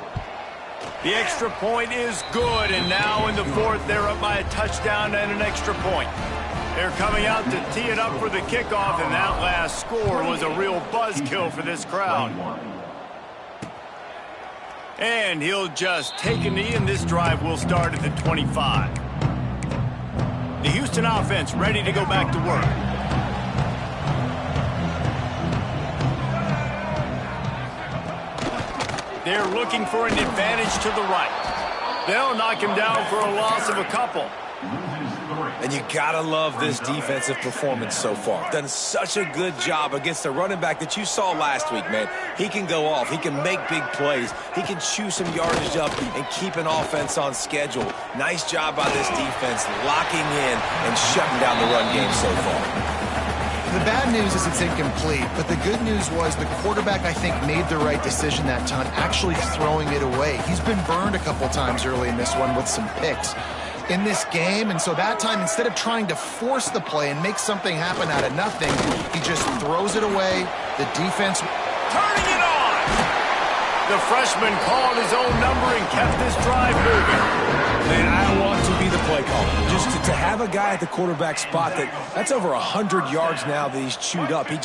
The extra point is good, and now in the 4th, they're up by a touchdown and an extra point. They're coming out to tee it up for the kickoff, and that last score was a real buzzkill for this crowd. And he'll just take a knee, and this drive will start at the 25. The Houston offense ready to go back to work. They're looking for an advantage to the right. They'll knock him down for a loss of a couple. And you gotta love this defensive performance so far. Done such a good job against the running back that you saw last week, man. He can go off. He can make big plays. He can chew some yardage up and keep an offense on schedule. Nice job by this defense locking in and shutting down the run game so far. The bad news is it's incomplete, but the good news was the quarterback, I think, made the right decision that time, actually throwing it away. He's been burned a couple times early in this one with some picks in this game, and so that time, instead of trying to force the play and make something happen out of nothing, he just throws it away. The defense... Turning it on! The freshman called his own number and kept this drive moving. Man, I want to be the play caller. Just to have a guy at the quarterback spot that's over 100 yards now that he's chewed up. He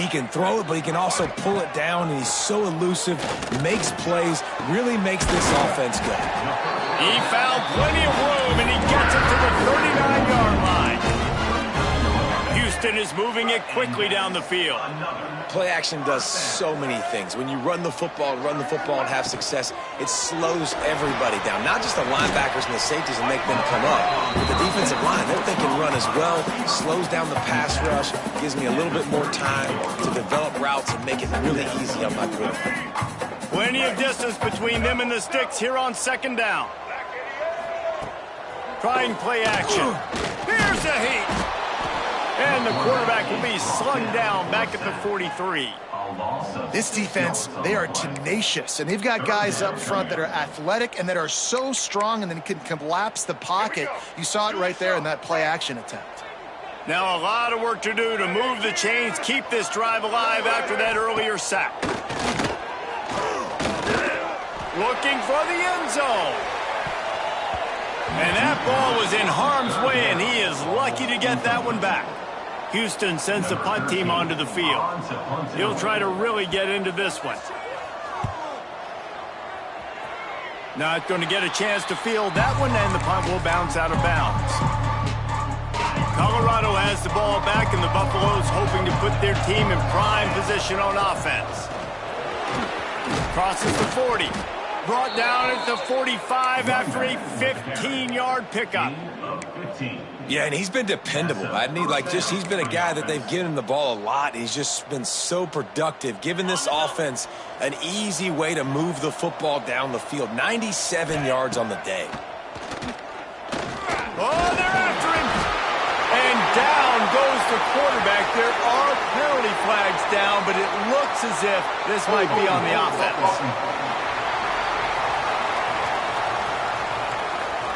can throw it, but he can also pull it down, and he's so elusive, makes plays, really makes this offense go. He found plenty of room, and he gets it to the 39-yard line. Houston is moving it quickly down the field. Play action does so many things. When you run the football and have success, it slows everybody down. Not just the linebackers and the safeties and make them come up, but the defensive line, they're thinking run as well, slows down the pass rush, gives me a little bit more time to develop routes and make it really easy on my quarterback. Plenty of distance between them and the sticks here on 2nd down. Trying play action. Here's the heat. And the quarterback will be slung down back at the 43. This defense, they are tenacious, and they've got guys up front that are athletic and that are so strong and then can collapse the pocket. You saw it right there in that play action attempt. Now a lot of work to do to move the chains, keep this drive alive after that earlier sack. Looking for the end zone. And that ball was in harm's way, and he is lucky to get that one back. Houston sends the punt team onto the field. He'll try to really get into this one. Not going to get a chance to field that one, and the punt will bounce out of bounds. Colorado has the ball back, and the Buffaloes hoping to put their team in prime position on offense. Crosses the 40. Brought down at the 45 after a 15-yard pickup. Yeah, and he's been dependable, hasn't he? He's been a guy that they've given him the ball a lot. He's just been so productive, giving this offense an easy way to move the football down the field. 97 yards on the day. Oh, they're after him. And down goes the quarterback. There are penalty flags down, but it looks as if this might be on the offense.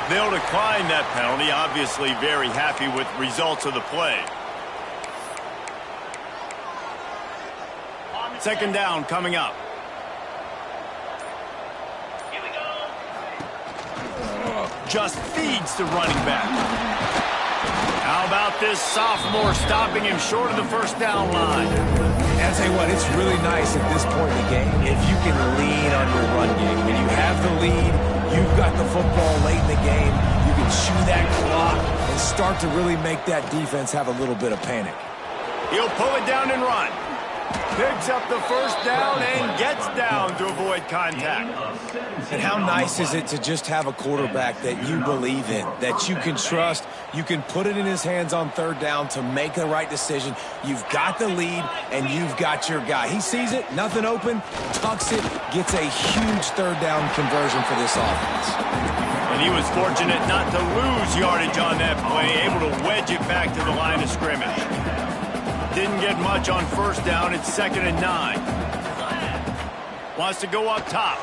They'll decline that penalty. Obviously very happy with results of the play. Second down coming up. Here we go. Just feeds the running back. How about this sophomore stopping him short of the first down line? And I'll tell you what, it's really nice at this point in the game if you can lean on your run game. When you have the lead, you've got the football late in the game, you can chew that clock and start to really make that defense have a little bit of panic. He'll pull it down and run. Picks up the first down and gets down to avoid contact. And how nice is it to just have a quarterback that you believe in, that you can trust, you can put it in his hands on third down to make the right decision. You've got the lead, and you've got your guy. He sees it, nothing open, tucks it, gets a huge third down conversion for this offense. And he was fortunate not to lose yardage on that play, able to wedge it back to the line of scrimmage. Didn't get much on first down. It's 2nd and 9. Wants to go up top.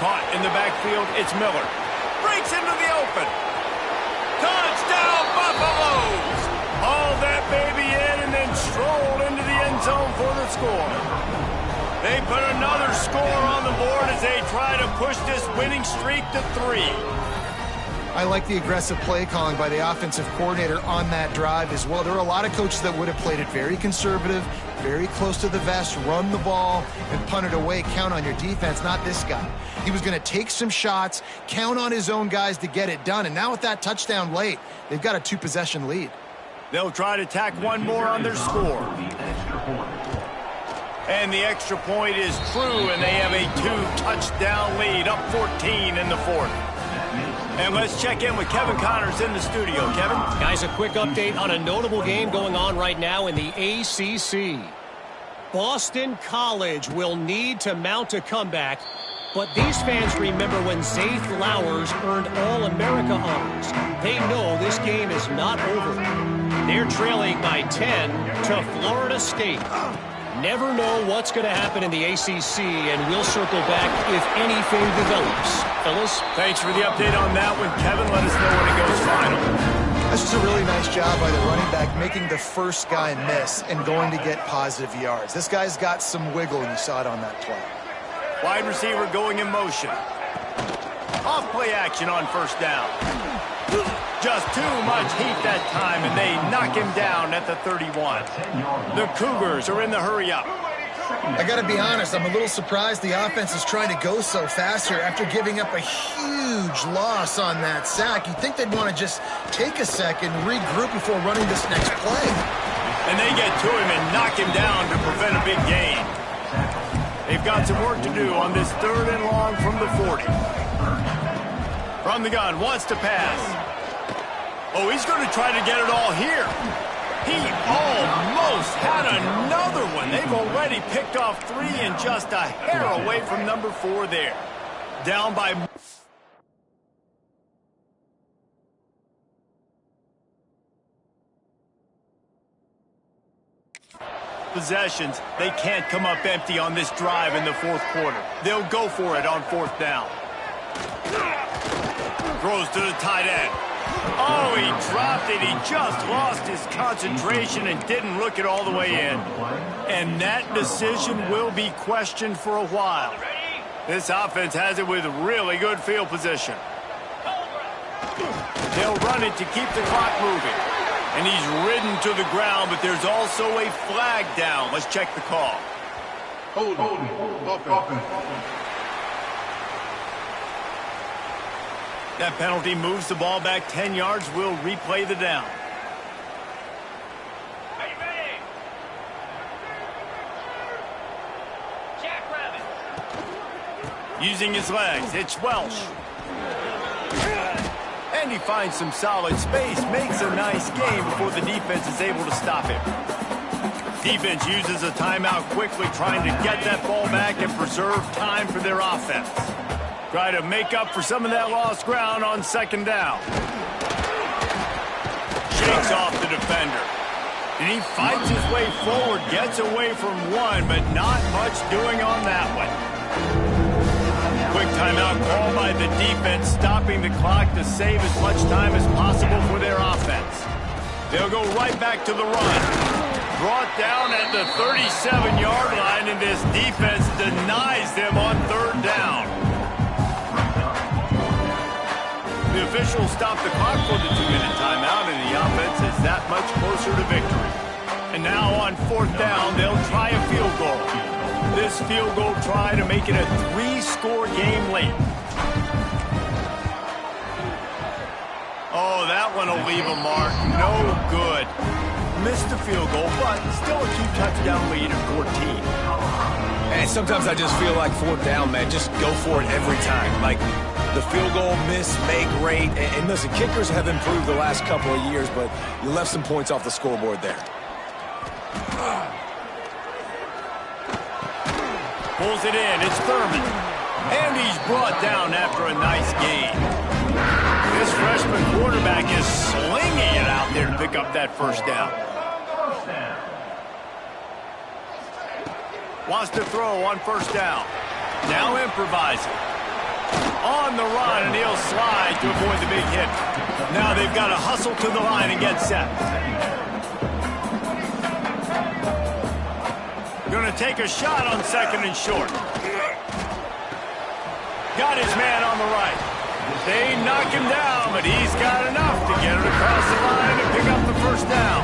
Caught in the backfield. It's Miller. Breaks into the open. Touchdown, Buffaloes! Hauled that baby in and then strolled into the end zone for the score. They put another score on the board as they try to push this winning streak to 3. I like the aggressive play calling by the offensive coordinator on that drive as well. There are a lot of coaches that would have played it very conservative, very close to the vest, run the ball, and punt it away. Count on your defense, not this guy. He was going to take some shots, count on his own guys to get it done. And now with that touchdown late, they've got a 2-possession lead. They'll try to tack one more on their score. And the extra point is true, and they have a 2-touchdown lead, up 14 in the 4th. And let's check in with Kevin Connors in the studio. Kevin? Guys, a quick update on a notable game going on right now in the ACC. Boston College will need to mount a comeback, but these fans remember when Zay Flowers earned All-America honors. They know this game is not over. They're trailing by 10 to Florida State. Never know what's going to happen in the ACC, and we'll circle back if anything develops. Fellas? Thanks for the update on that one, Kevin. Let us know when it goes final. This is a really nice job by the running back, making the first guy miss and going to get positive yards. This guy's got some wiggle, and you saw it on that play. Wide receiver going in motion. Off play action on first down. Just too much heat that time, and they knock him down at the 31. The Cougars are in the hurry-up. I got to be honest, I'm a little surprised the offense is trying to go so fast here after giving up a huge loss on that sack. You'd think they'd want to just take a second, regroup before running this next play. And they get to him and knock him down to prevent a big gain. They've got some work to do on this 3rd and long from the 40. From the gun, wants to pass. Oh, he's going to try to get it all here. He almost had another one. They've already picked off 3 and just a hair away from number 4 there. Down by... possessions. They can't come up empty on this drive in the 4th quarter. They'll go for it on 4th down. Throws to the tight end. Oh, he dropped it. He just lost his concentration and didn't look it all the way in. And that decision will be questioned for a while. This offense has it with really good field position. They'll run it to keep the clock moving. And he's ridden to the ground, but there's also a flag down. Let's check the call. Hold offense. That penalty moves the ball back 10 yards. We'll replay the down. Are you ready? Jackrabbit. Using his legs, it's Welsh. And he finds some solid space, makes a nice game before the defense is able to stop him. Defense uses a timeout quickly, trying to get that ball back and preserve time for their offense. Try to make up for some of that lost ground on second down. Shakes off the defender. And he fights his way forward, gets away from one, but not much doing on that one. Quick timeout called by the defense, stopping the clock to save as much time as possible for their offense. They'll go right back to the run. Brought down at the 37-yard line, and this defense denies them on third down. The officials stop the clock for the 2-minute timeout, and the offense is that much closer to victory. And now on fourth down, they'll try a field goal. This field goal try to make it a 3-score game late. Oh, that one will leave a mark. No good. Missed the field goal, but still a 2-touchdown lead at 14. And sometimes I just feel like fourth down, man, just go for it every time. Like the field goal miss, make rate. And listen, kickers have improved the last couple of years, but you left some points off the scoreboard there. Pulls it in, it's Thurman. And he's brought down after a nice gain. This freshman quarterback is slinging it out there to pick up that first down. Wants to throw on first down. Now improvising. On the run, and he'll slide to avoid the big hit. Now they've got to hustle to the line and get set. Going to take a shot on second and short. Got his man on the right. They knock him down, but he's got enough to get it across the line and pick up the first down.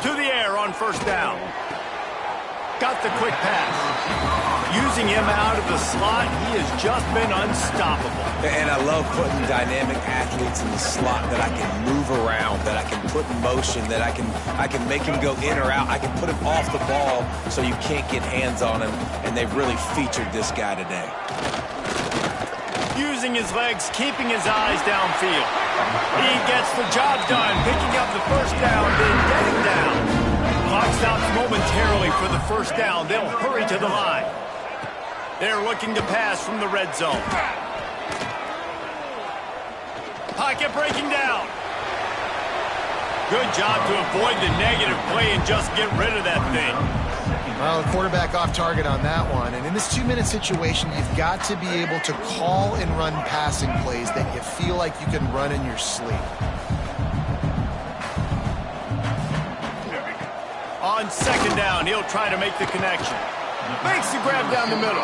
To the air on first down. Got the quick pass. Using him out of the slot, he has just been unstoppable. And I love putting dynamic athletes in the slot that I can move around, that I can put in motion, that I can make him go in or out. I can put him off the ball so you can't get hands on him, and they've really featured this guy today. Using his legs, keeping his eyes downfield. He gets the job done, picking up the first down, then getting down. Clock stops momentarily for the first down. They'll hurry to the line. They're looking to pass from the red zone. Pocket breaking down. Good job to avoid the negative play and just get rid of that thing. Well, the quarterback off target on that one. And in this 2-minute situation, you've got to be able to call and run passing plays that you feel like you can run in your sleep. On second down, he'll try to make the connection. Makes the grab down the middle.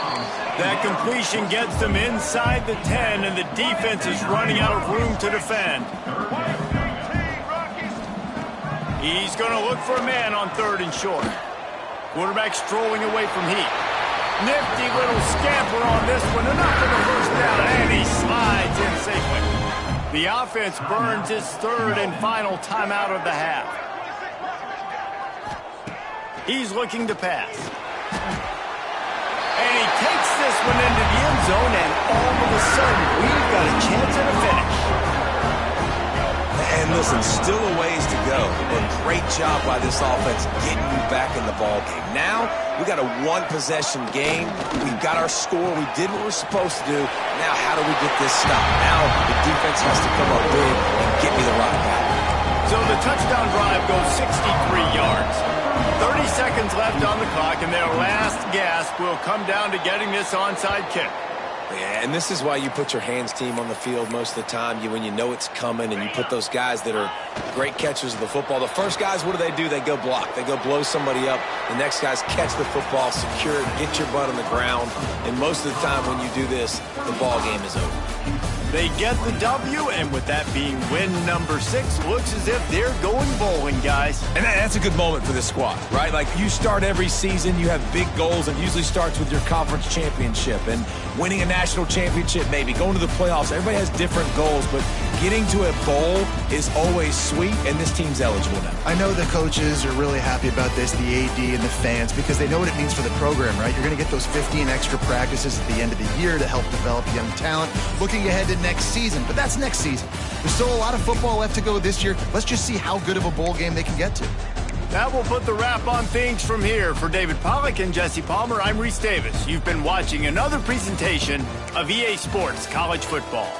That completion gets them inside the 10, and the defense is running out of room to defend. He's going to look for a man on third and short. Quarterback strolling away from heat. Nifty little scamper on this one. Enough for the first down, and he slides in safely. The offense burns its third and final timeout of the half. He's looking to pass. And he takes this one into the end zone, and all of a sudden, we've got a chance at a finish. And listen, still a ways to go, but great job by this offense getting you back in the ball game. Now, we got a one-possession game. We've got our score. We did what we're supposed to do. Now, how do we get this stopped? Now, the defense has to come up big and get me the rock back. So the touchdown drive goes 63 yards. 30 seconds left on the clock, and their last gasp will come down to getting this onside kick. Yeah, and this is why you put your hands team on the field most of the time. When you know it's coming, and you put those guys that are great catchers of the football. The first guys, what do? They go block. They go blow somebody up. The next guys catch the football, secure it, get your butt on the ground. And most of the time when you do this, the ball game is over. They get the W, and with that being win number 6, looks as if they're going bowling, guys. And that's a good moment for this squad, right? Like, you start every season, you have big goals, and usually starts with your conference championship and winning a national championship, maybe going to the playoffs. Everybody has different goals, but getting to a bowl is always sweet, and this team's eligible now. I know the coaches are really happy about this, the AD and the fans, because they know what it means for the program, right? You're going to get those 15 extra practices at the end of the year to help develop young talent, looking ahead to next season. But that's next season. There's still a lot of football left to go this year. Let's just see how good of a bowl game they can get to. That will put the wrap on things from here. For David Pollack and Jesse Palmer, I'm Reese Davis. You've been watching another presentation of EA Sports College Football.